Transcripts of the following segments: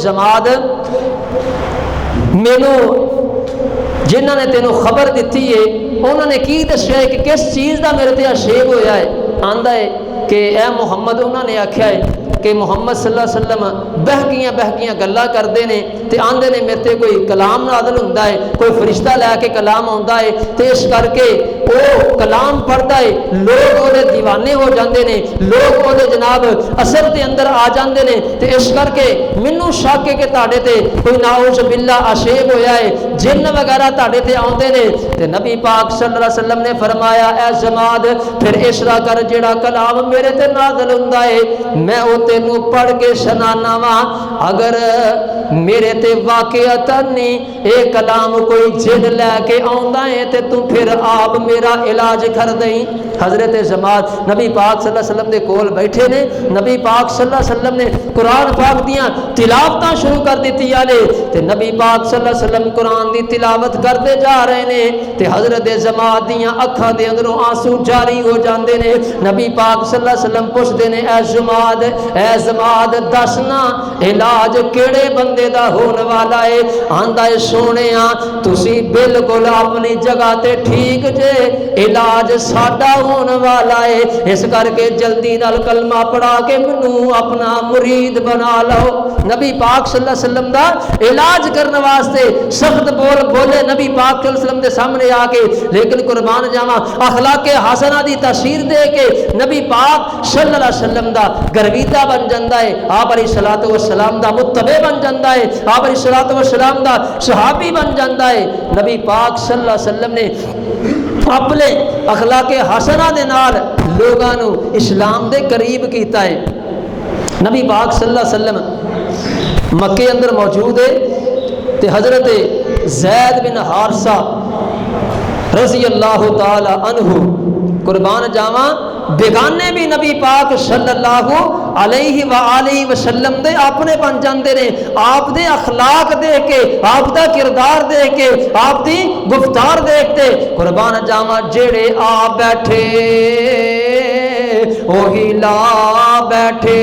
जमात मैनू जिन्हों ने तेनों खबर दी है उन्होंने की दसिया है कि किस चीज़ का मेरे ते आशेब होया है। आंदा है कि ए मुहम्मद उन्होंने आख्या है कि मुहम्मद सल्लल्लाहु अलैहि वसल्लम बहकियां गल्लां करते हैं तो आंदे ने मेरे ते कोई कलाम नाज़िल होंदा है, कोई फरिश्ता लैके कलाम आता है, तो इस करके वो कलाम पढ़ता है, लोग वो दीवाने हो जाते हैं, लोग वो जनाब असर के अंदर आ जाते हैं। तो इस करके मैनू शक है कि ताड़े ते कोई नाउज़ बिल्ला आशेब होया है, जिन वगैरह ताड़े ते आते हैं। तो नबी पाक सल्लल्लाहु अलैहि वसल्लम ने फरमाया ए जमात फिर इसरा कर जेड़ा कलाम मेरे ते नाज़िल हुंदा है मैं वो तेनू पढ़ के सुनाना वा। अगर मेरे ते वाकईअतन नहीं ये कलाम कोई जिन लैके आंदा है तो तू फिर आप मेरा इलाज कर दई। हजरत जमात नबी पाक सल्लल्लाहु अलैहि वसल्लम के कोल बैठे ने, नबी पाक सल्लल्लाहु अलैहि वसल्लम ने कुरान पाक दियां तिलावतां शुरू कर दित्तियां ने ते नबी पाक सल्लल्लाहु अलैहि वसल्लम कुरान दी तिलावत करते जा रहे ने ते हजरत जमात दियां अखां दे अंदरों आंसू जारी हो जाते ने। नबी पाक सल्लल्लाहु अलैहि वसल्लम पुछदे ने ए जमात दसना इलाज केड़े बंदे दा होने वाला है। आंदा है सोनिया तुसी बिल्कुल अपनी जगह ते ठीक जे, इलाज साडा होने वाला है, इस करके जल्दी नाल कलमा पढ़ा के मैनू अपना मुरीद बना लो। नबी पाक सल्लल्लाहु अलैहि वसल्लम दा इलाज करने वास्ते सख्त बोल बोले नबी पाक सल्लल्लाहु अलैहि वसल्लम दे सामने आके, लेकिन कुर्बान जावा अखलाके हसना दी तसीर दे के नबी पाक सल्लल्लाहु अलैहि वसल्लम दा गर्वीता बन जाता है, आप अलैहिस्सलातु वस्सलाम दा मुत्तबे बन जाता है, आप अलैहिस्सलातु वस्सलाम दा सहाबी बन जाता है। नबी पाक सल्लल्लाहु अलैहि वसल्लम ने अपने अखलाके हसना दे नाल लोगां नू इस्लाम दे करीब कीता है। नबी पाक सल्लल्लाहु अलैहि वसल्लम मक्के अंदर मौजूद है ते हजरत ज़ैद बिन हारिसा रज़ी अल्लाह ताला अन्हु कुर्बान जावा बेगाने भी नबी पाक सल्लल्लाहु अलैहि वसल्लम दे अपने बन जाते ने। आप दे अखलाक देख के, आप दा किरदार देख के, आप दी गुफ्तार देखते कुर्बान जावा जेड़े आ बैठे ओही ला बैठे,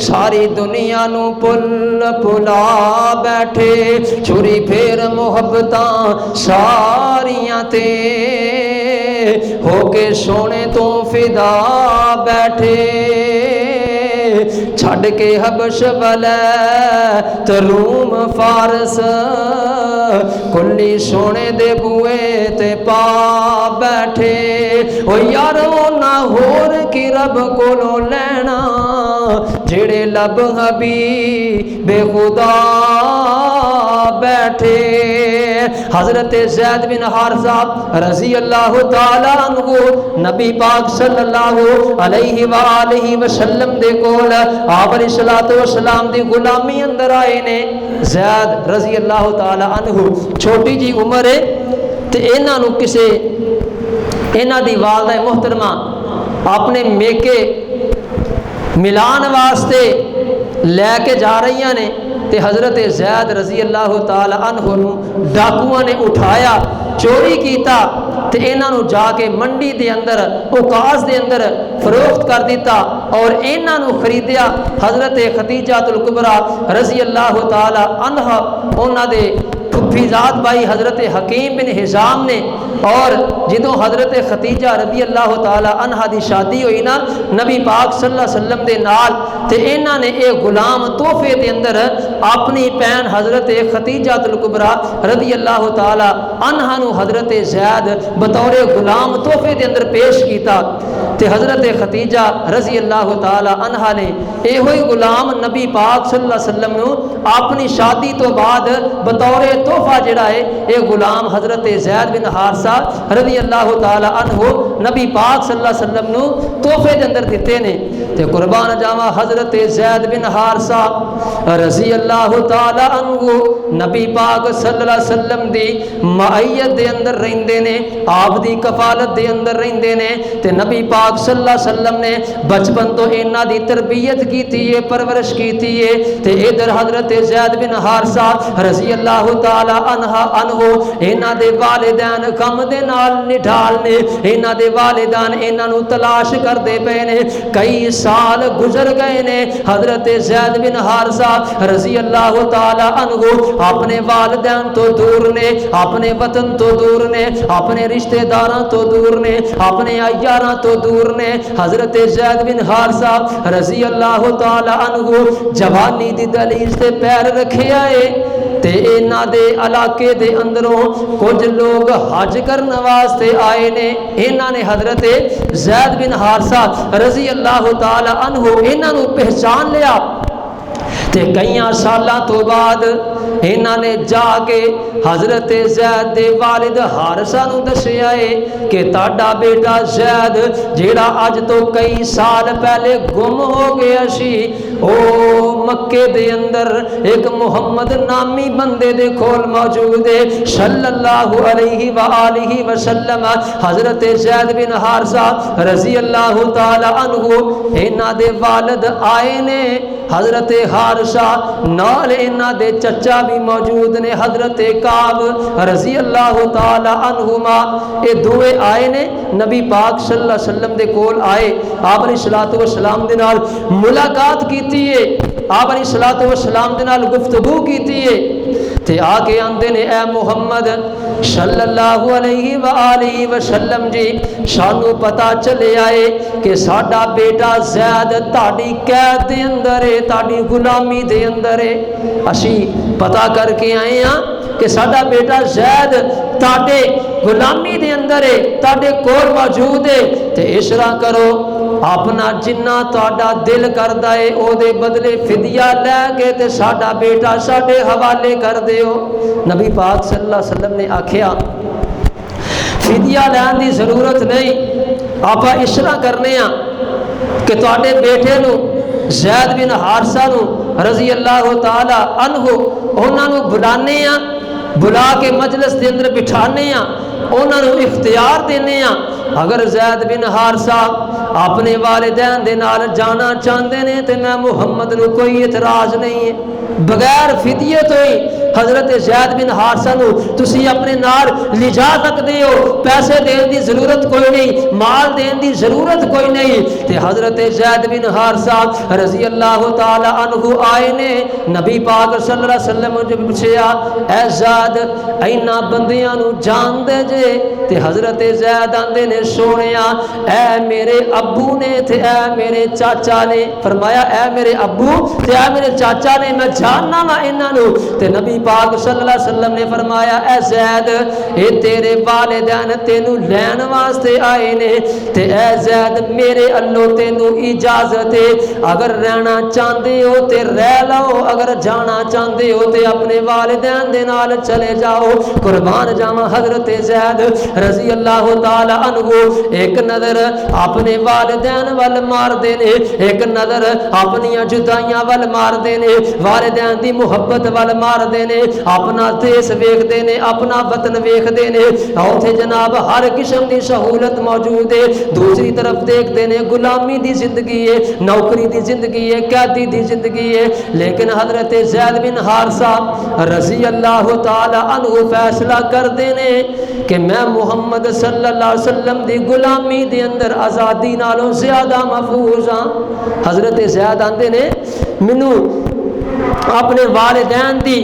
सारी दुनिया नू पुल पुला बैठे, छुरी फेर मुहब्बतां सारियां ते होके सोने तो फिदा बैठे, छड़ के हबश वाला तरूम फारस कुल्ली सोने दे बुए ते पा बैठे। ओ यारो ना होर की रब कोलों लैना जेड़े लब हबी बेखुदा बैठे। हजरत ज़ैद बिन हारिसा रज़ी अल्लाह ताला अन्हु नबी पाक सल्लल्लाहु अलैहि वसल्लम दे कोल आप अलैहिस्सलातु वस्सलाम दी गुलामी अंदर आए ने। ज़ैद रज़ी अल्लाह ताला अन्हु छोटी जी उम्र है ते इन्हां नू किसे इन्हां दी वालदा मोहतरमा अपने मेके मिलान वास्ते लैके जा रही ने ते हजरत ज़ैद रज़ी अल्लाह ताला अन्हु नू डाकुआं ने उठाया, चोरी कीता ते इन्हां नू जाके मंडी दे अंदर उकास दे अंदर फरोख्त कर दिता और इन्हां नू खरीदिया। हजरत खदीजातुल कुबरा रज़ी अल्लाह ताला अन्हा उन्हां दे फुफीजात भाई हजरत हकीम बिन हिजाम ने, और जो हजरत खदीजा रज़ी अल्लाह ताला अन्हा दी शादी हुई ना नबी पाक सल्लल्लाहु अलैहि वसल्लम दे नाल, ते इन्हां ने ये गुलाम तोहफे के अंदर अपनी भैन हजरत खदीजातुल कुबरा रज़ी अल्लाह ताला अन्हा नू हजरत ज़ैद बतौर गुलाम तोहफे के अंदर पेश किया। ते हजरत खदीजा रज़ी अल्लाह ताला अन्हा ने यो ही गुलाम नबी पाक सल्लल्लाहु अलैहि वसल्लम नू अपनी शादी तो बाद बतौर तोहफा जिहड़ा है ये गुलाम हजरत ज़ैद बिन हारिसा रज़ी अल्लाह ताला अन्हु नबी पाक सल्लल्लाहु अलैहि वसल्लम नू तोहफे के अंदर दिते ने। ते कुर्बान जावा हजरत ज़ैद बिन हारिसा रज़ी अल्लाह ताला अन्हु नबी पाक सल्लल्लाहु अलैहि वसल्लम दी मईयत दे अंदर रहिंदे ने, आप दी कफालत दे अंदर रहिंदे ने। ते नबी पाक पाक सल्लल्लाहु अलैहि वसल्लम ने बचपन तो इन्हां दी तरबियत की है, परवरिश की है। ते इधर हजरत ज़ैद बिन हारिसा रज़ी अल्लाह तआला अन्हु इन्हां दे वालिदैन कम दे नाल निढाल ने, इन्हां दे वालिदैन इन्हां नूं तलाश करदे पे ने। कई साल गुजर गए ने। हजरत ज़ैद बिन हारिसा रज़ी अल्लाह तआला अन्हु अपने वालिदैन तो दूर ने, अपने वतन तो दूर ने, अपने रिश्तेदारां तो दूर ने, अपने यारां तो दूर ने। हजरत ज़ैद बिन हारिसा रज़ी अल्लाह तआला अन्हु जवानी दी दहलीज ते पैर रखिया है ते इन्हां दे इलाके दे अंदरों कुछ लोग हज करने वास्ते आए ने। इन्हां ने हजरत ज़ैद बिन हारिसा रज़ी अल्लाह तआला अन्हु इन्हां नूं पहचान लिया ते कई सालों तो बाद इन्हां ने जाके हजरत ज़ैद दे वालिद हारिसा नूं दस्सिया है कि ताड़ा बेटा ज़ैद जेड़ा अज तो कई साल पहले गुम हो गया सी, ओ मक्के दे अंदर एक मुहम्मद नामी बंदे दे कोल मौजूद है सल्लल्लाहु अलैहि व आलिहि वसल्लम। हजरत ज़ैद बिन हारिसा रज़ी अल्लाह तआला अन्हु इन्हां दे वालिद आए ने। हजरत हारिसा नाल इन्हां दे चचा भी मौजूद ने, हजरत काब रज़ी अल्लाह तआला अन्हुमा। ये दोवे आए ने नबी पाक सल्लल्लाहु अलैहि वसल्लम दे कोल आए। आप अलैहिस्सलातु वस्सलाम दे नाल मुलाकात कीती है, आप अलैहिस्सलातु वस्सलाम दे नाल गुफ्तगू कीती है ते आके आंदे ने ए मुहम्मद सल्लल्लाहु अलैहि व आलिहि वसल्लम जी, सानू पता चले आए कि साडा बेटा ज़ैद ताड़ी कैद दे अंदर है, ताड़ी गुलामी दे अंदर है। असी पता करके आए हाँ कि साडा बेटा ज़ैद ताड़े गुलामी दे अंदर है, ताड़े कोल मौजूद है। ते इस तरह करो अपना जिन्ना ताड़ा दिल करदा है ओदे बदले फिदिया लैके ते साडा बेटा साडे हवाले कर दिओ। नबी पाक सल्लल्लाहु अलैहि वसल्लम ने आखिया फिदिया लैन की जरूरत नहीं, आप इस तरह करने कि तुहाडे बेटे नूं ज़ैद बिन हारिसा नूं रज़ी अल्लाह तआला अन्हु उन्हां नूं बुलाने आ, बुला के मजलिस के अंदर बिठाने आ, उन्होंने इख्तियार देने आ। अगर ज़ैद बिन हारिसा अपने वालिदैन दे नाल जाना चाहते हैं तो मैं मुहम्मद नूं कोई इतराज़ नहीं है, बगैर फिदिये तो ही हजरत ज़ैद बिन हारिसा नूं तुसी अपने नाल लिजा सकते हो, पैसे देने की जरूरत कोई नहीं, माल देने की जरूरत कोई नहीं। तो हजरत ज़ैद बिन हारिसा रज़ी अल्लाह तआला अन्हु आए ने, नबी पाक सल्लल्लाहु अलैहि वसल्लम जो पूछया ऐ ज़ैद इन्हां बंदियां नूं जानदे जे? ते हजरत ज़ैद आंदे ने सोनिया ऐ मेरे अब्बू ने ते ऐ मेरे चाचा ने। फरमाया ऐ मेरे अब्बू ते ऐ मेरे चाचा ने, मैं जानना वा इन्हां नूं। ते नबी पाक सल्लल्लाहु अलैहि वसल्लम ने फरमाया ऐ ज़ैद ये तेरे वालिदैन तेनू लैन वास्ते आए ने ते ऐ ज़ैद मेरे अल्लों तेनू इजाजत है, अगर रहना चाहते हो ते रह लो, अगर जाना चाहते हो ते अपने वालिदैन दे नाल चले जाओ। कुर्बान जावा हजरत ज़ैद रज़ी अल्लाह तआला अन्हु एक नज़र अपने वालिदैन वल मारदे ने, एक नज़र अपनियां जुदाइयां वल मारदे ने, वालिदैन दी मुहब्बत वल मारदे ने, अपना देश वेखदे ने, अपना वतन वेखदे ने, उत्थे जनाब हर किस्म की सहूलत मौजूद है। दूसरी तरफ देखते ने गुलामी की जिंदगी है, नौकरी की जिंदगी है, कैदी की जिंदगी है। लेकिन हजरत ज़ैद बिन हारिसा रज़ी अल्लाह तआला अन्हु फैसला करते ने कि मैं मुहम्मद सल्लल्लाहु अलैहि वसल्लम की गुलामी के अंदर आज़ादी नालों ज़्यादा महफूज हाँ। हजरत ज़ैद आंदे ने मैनू अपने वालिदैन की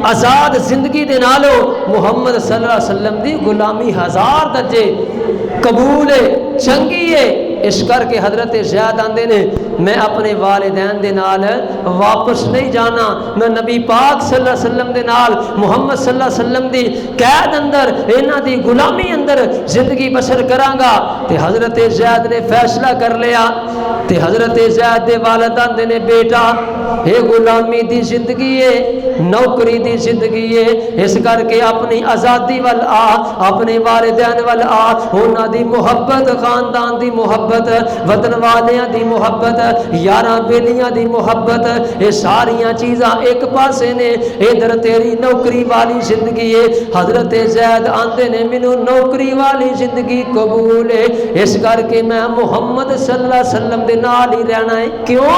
आज़ाद जिंदगी के नालों मुहम्मद सल्लल्लाहु अलैहि वसल्लम की गुलामी हज़ार दर्जे कबूल है, चंगी है। इस करके हजरत ज़ैद आंदे ने मैं अपने वालिदैन दे नाल वापस नहीं जाना, मैं नबी पाक सल्लल्लाहु अलैहि वसल्लम दे नाल मुहम्मद सल्लल्लाहु अलैहि वसल्लम दी कैद अंदर इन्हां दी गुलामी अंदर जिंदगी बसर करांगा। ते हजरत ज़ैद ने फैसला कर लिया। ते हजरत ज़ैद दे वालिद आंदे ने बेटा ये गुलामी दी जिंदगी है, नौकरी दी जिंदगी है। इस करके अपनी आज़ादी वाल आ, अपने वालिदैन वाल आ, उन्हां दी मुहब्बत, खानदान दी मुहब्बत, वतन वालियां दी मुहब्बत, यारां बेलियां दी मुहब्बत, ये सारियां चीज़ां एक पासे ने। इधर तेरी नौकरी वाली जिंदगी है। हजरत ज़ैद आंदे ने मैनू नौकरी वाली जिंदगी कबूल है, इस करके मैं मुहम्मद सल्लल्लाहु अलैहि वसल्लम दे नाल ही रहना है। क्यों?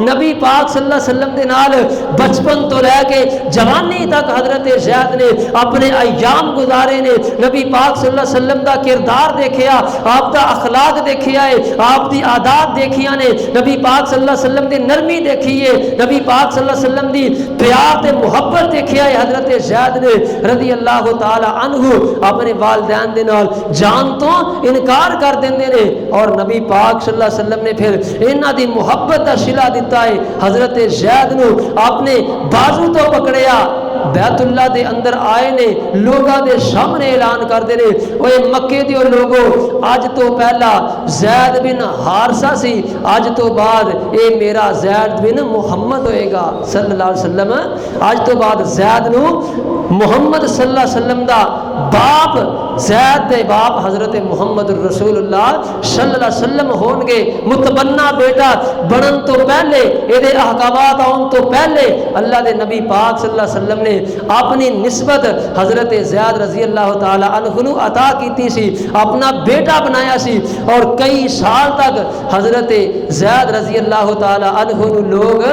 नबी पाक सल्लल्लाहु अलैहि वसल्लम दे नाल बचपन तो लैके जवानी तक हजरत ज़ैद ने अपने अयाम गुजारे ने। नबी पाक सल्लल्लाहु अलैहि वसल्लम दा किरदार देखिया, आप दा अखलाक देखिया है, आप दी आदात देखिया ने। नबी पाक सल्लल्लाहु अलैहि वसल्लम दी नरमी देखी है, नबी पाक सल्लल्लाहु अलैहि वसल्लम दी प्यार ते मुहब्बत देखिया है। हजरत ज़ैद ने रज़ी अल्लाह ताला अन्हु अपने वालिदैन दे नाल जान तो इनकार कर देंदे ने, और नबी पाक सल्लल्लाहु अलैहि वसल्लम ने फिर इन्हां दी मुहब्बत दा शिला दिता है। हजरत ज़ैद नू अपने बाजू तो पकड़िया, बैतुल्ला दे अंदर आए ने, लोगों के सामने ऐलान करते ने, ओए मक्के दियो लोगो, अज तो पहला ज़ैद बिन हारसा सी, अज तो बाद ये मेरा ज़ैद बिन मुहम्मद होएगा सल्लल्लाहु अलैहि वसल्लम। अज तो बाद ज़ैद नू मुहम्मद सल्लल्लाहु अलैहि वसल्लम दा बाप, ज़ैद दे बाप हजरत मुहम्मद रसूलुल्लाह सल्लल्लाहु अलैहि वसल्लम होंगे। मुतबन्ना बेटा बनन तो पहले, ये अहकामात आउन तो पहले अल्लाह के नबी पाक सल्लल्लाहु अलैहि वसल्लम ने अपनी निस्बत हजरत ज़ैद रज़ी अल्लाह ताला अन्हु अता की सी, अपना बेटा बनाया सी। और कई साल तक हजरत ज़ैद रज़ी अल्लाह ताला अन्हु लोग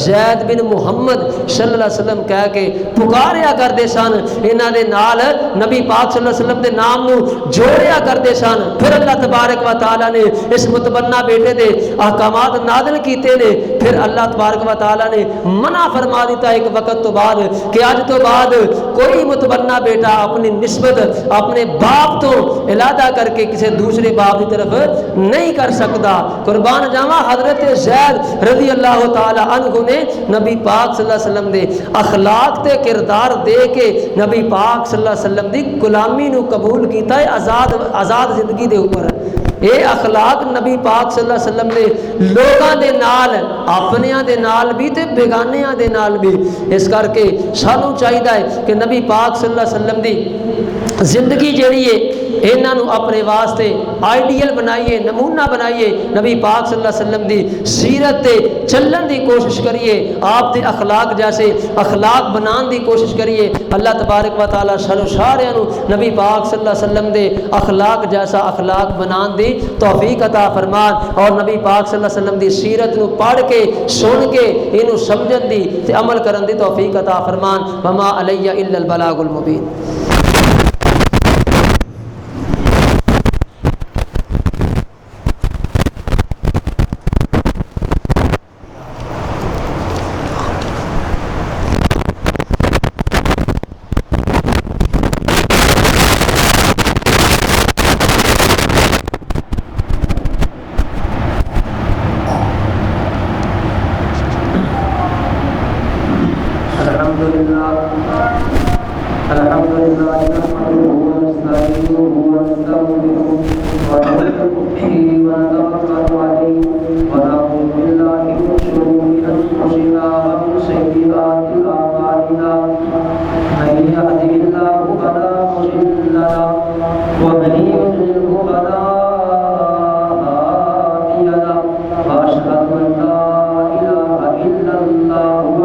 ज़ैद बिन मुहम्मद सल्लल्लाहु अलैहि वसल्लम कह के पुकारिया करते सन। इन्हां दे नाल नबी पाक सल्लल्लाहु अलैहि वसल्लम दे नाम नू जोड़िया करते सन। फिर अल्लाह तबारक व तआला ने इस मुतबन्ना बेटे दे अहकामात नाज़िल कीते ने। फिर अल्लाह तबारक व तआला ने मना फरमा दिता एक वक्त तो बाद कि आज तो बाद कोई मुतबन्ना बेटा अपनी निस्बत अपने बाप तो इलादा करके किसी दूसरे बाप की तरफ नहीं कर सकता। कुर्बान जावा हजरत ज़ैद रज़ी अल्लाह ताला अन्हु ने नबी पाक सल्लल्लाहु अलैहि वसल्लम दे अखलाक ते किरदार दे के नबी पाक सल्लल्लाहु अलैहि वसल्लम दी गुलामी नू कबूल किया है, आज़ाद जिंदगी दे ऊपर। ये अखलाक नबी पाक सल्लल्लाहु अलैहि वसल्लम ने लोगों के नाल, अपनियां दे नाल भी ते बेगानियां दे नाल भी। इस करके सानू चाहिए है कि नबी पाक सल्लल्लाहु अलैहि वसल्लम दी जिंदगी जिहड़ी है इन्हां नू अपने वास्ते आइडियल बनाइए, नमूना बनाइए। नबी पाक सल्लल्लाहु अलैहि वसल्लम दी सीरत ते चलन की कोशिश करिए, आप दे अखलाक जैसे अखलाक बनाने की कोशिश करिए। अल्लाह तबारक व तआला सानू सारियां नू नबी पाक सल्लल्लाहु अलैहि वसल्लम दे अखलाक जैसा अखलाक बनाने दी तौफीक अता फरमान, और नबी पाक सल्लल्लाहु अलैहि वसल्लम दी सीरत नू पढ़ के सुन के इनू समझन दी ते अमल करन दी तौफीक अता फरमान। वमा अलैया इल्लल बलागुल मुबीन। अशहदु अन ला इलाहा इल्लल्लाह